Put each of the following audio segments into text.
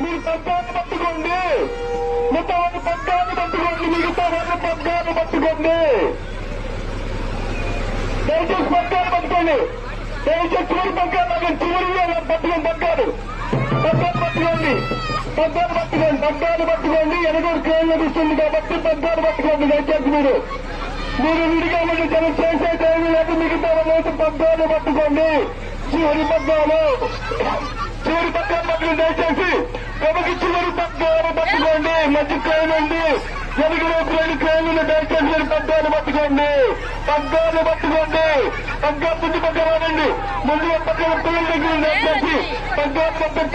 మీరు పగ్గాన్ని పట్టుకోండి. మిగతా వాళ్ళు పగ్గాన్ని పట్టుకోండి. మిగతా వాళ్ళు పగ్గాన్ని పట్టుకోండి. దయచేసి పగ్గాన్ని పట్టుకోండి. దయచేసి చివరి పగ్గాలు చివరి పట్టుకోండి. పగ్గాలు పట్టుకోండి. పగ్గాలు పట్టుకోండి. పగ్గాలు పట్టుకోండి. ఎనగూరు క్రేన్ లభిస్తుంది కాబట్టి పగ్గాలు పట్టుకోండి. దయచేసి మీరు విడిగా మీరు జనం చేసే టైం లేదు. మిగతా వాళ్ళైతే పగ్గాలు పట్టుకోండి. చివరి పగ్గాలు పట్టుకోండి. దయచేసి కబకి చివరి పగ్గాలు పట్టుకోండి. మంచి క్రైన్ ఉంది. ఎలుగులో క్రైన్ దయచేసి మీరు పగ్గాలు పట్టుకోండి. పగ్గాలు పట్టుకోండి. పగ్గాలు ముందు పగ్గవాలండి. ముందు పక్కన పిల్లల దగ్గర దయచేసి పగ్గాలు పక్కన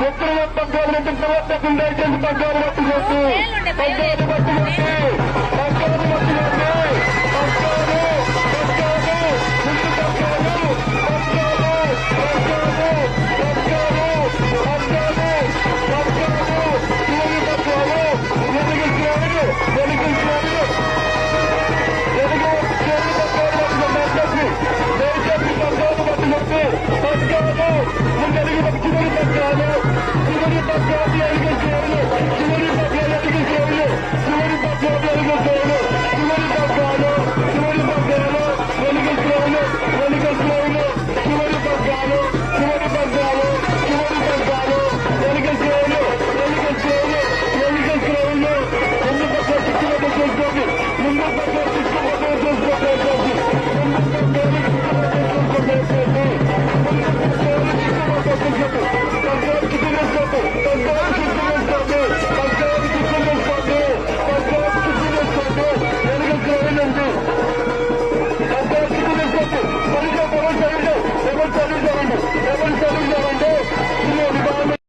ఎప్పుడు పగ్గాలు పెట్టిన తర్వాత దయచేసి పగ్గాలు పట్టుకోండి. పగ్గాలు పట్టుకోండి. పగ్గాలు పట్టుకోండి. పగ్గాలు ముందు పగ్గాలు చివరి పగ్గాలు